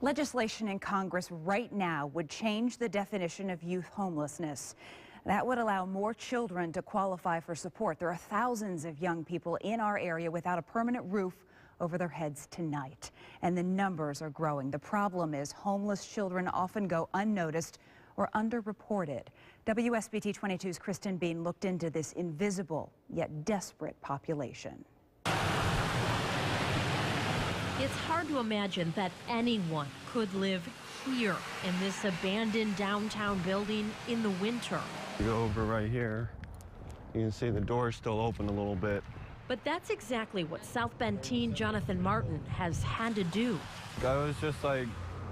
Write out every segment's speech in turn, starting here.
Legislation in Congress right now would change the definition of youth homelessness. That would allow more children to qualify for support. There are thousands of young people in our area without a permanent roof over their heads tonight, and the numbers are growing. The problem is homeless children often go unnoticed or underreported. WSBT-22's Kristen Bean looked into this invisible yet desperate population. It's hard to imagine that anyone could live here in this abandoned downtown building in the winter. You go over right here, you can see the door's still open a little bit. But that's exactly what South Bend teen Jonathan Martin has had to do. I was just like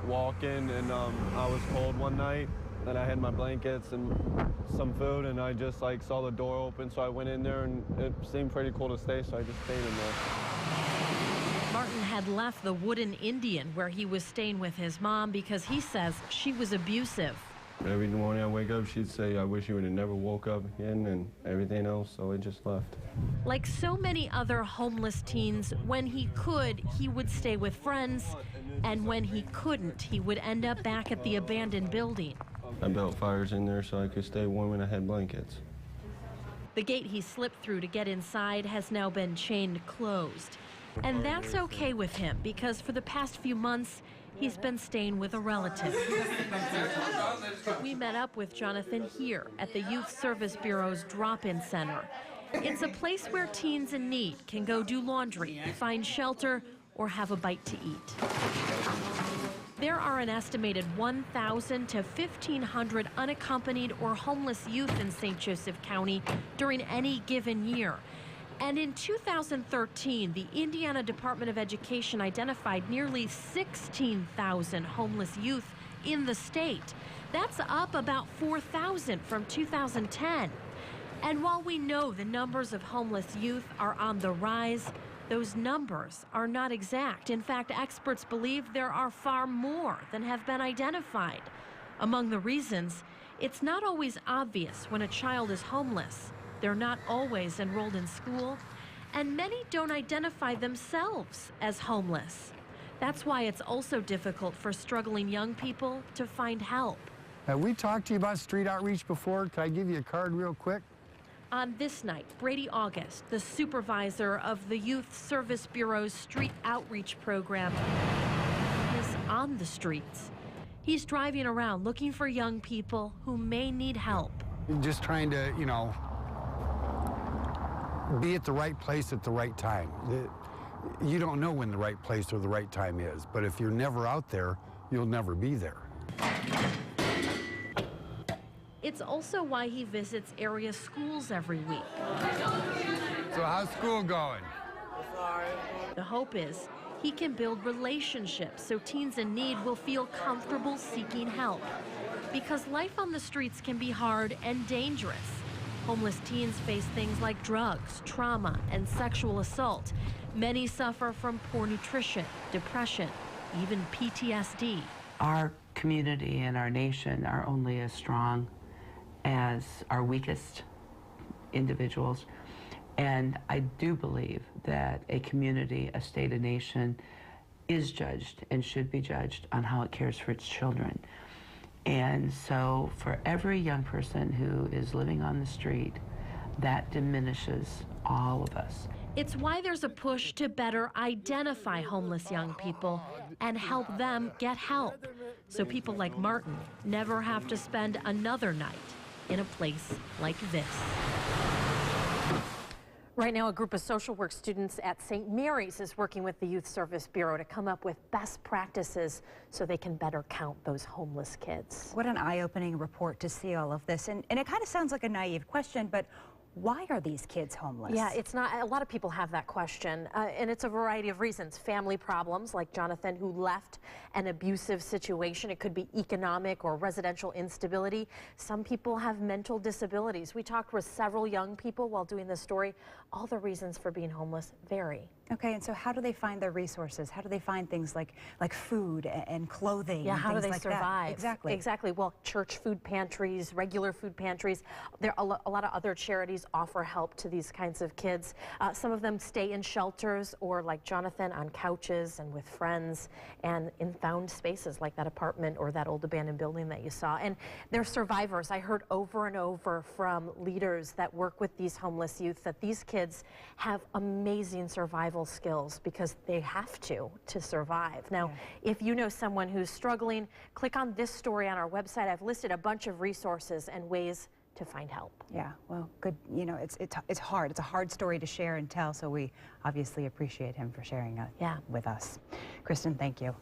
walking and I was cold one night and I had my blankets and some food and I just like saw the door open, so I went in there and it seemed pretty cool to stay, so I just stayed in there. Martin had left the Wooden Indian where he was staying with his mom because he says she was abusive. Every morning I wake up, she'd say, "I wish you would have never woke up again," and everything else, so I just left. Like so many other homeless teens, when he could, he would stay with friends, and when he couldn't, he would end up back at the abandoned building. I built fires in there so I could stay warm and I had blankets. The gate he slipped through to get inside has now been chained closed. And that's okay with him because for the past few months, he's been staying with a relative. We met up with Jonathan here at the Youth Service Bureau's drop-in center. It's a place where teens in need can go do laundry, find shelter, or have a bite to eat. There are an estimated 1,000 to 1,500 unaccompanied or homeless youth in St. Joseph County during any given year. And in 2013, the Indiana Department of Education identified nearly 16,000 homeless youth in the state. That's up about 4,000 from 2010. And while we know the numbers of homeless youth are on the rise, those numbers are not exact. In fact, experts believe there are far more than have been identified. Among the reasons, it's not always obvious when a child is homeless. They're not always enrolled in school, and many don't identify themselves as homeless. That's why it's also difficult for struggling young people to find help. Have we talked to you about street outreach before? Can I give you a card real quick? On this night, Brady August, the supervisor of the Youth Service Bureau's street outreach program, is on the streets. He's driving around looking for young people who may need help. Just trying to, be at the right place at the right time. You don't know when the right place or the right time is, but if you're never out there, you'll never be there. It's also why he visits area schools every week. So how's school going? The hope is he can build relationships so teens in need will feel comfortable seeking help. Because life on the streets can be hard and dangerous. Homeless teens face things like drugs, trauma, and sexual assault. Many suffer from poor nutrition, depression, even PTSD. Our community and our nation are only as strong as our weakest individuals. And I do believe that a community, a state, a nation is judged and should be judged on how it cares for its children. And so for every young person who is living on the street, that diminishes all of us. It's why there's a push to better identify homeless young people and help them get help, so people like Martin never have to spend another night in a place like this. Right now, a group of social work students at St. Mary's is working with the Youth Service Bureau to come up with best practices so they can better count those homeless kids. What an eye-opening report to see all of this. And it kind of sounds like a naive question, but why are these kids homeless? Yeah, it's not. A lot of people have that question, and it's a variety of reasons. Family problems, like Jonathan, who left an abusive situation. It could be economic or residential instability. Some people have mental disabilities. We talked with several young people while doing this story. All the reasons for being homeless vary. Okay, and so how do they find their resources? How do they find things like food and clothing? Yeah, and how do things they like survive? That? Exactly. Exactly. Well, church food pantries, regular food pantries. There are a lot of other charities offer help to these kinds of kids. Some of them stay in shelters or, like Jonathan, on couches and with friends and in found spaces like that apartment or that old abandoned building that you saw. And they're survivors. I heard over and over from leaders that work with these homeless youth that these kids have amazing survival skills because they have to survive. Now, if you know someone who's struggling, click on this story on our website. I've listed a bunch of resources and ways to find help. Yeah, well, good. You know, it's hard. It's a hard story to share and tell, so we obviously appreciate him for sharing it with us. Kristen, thank you.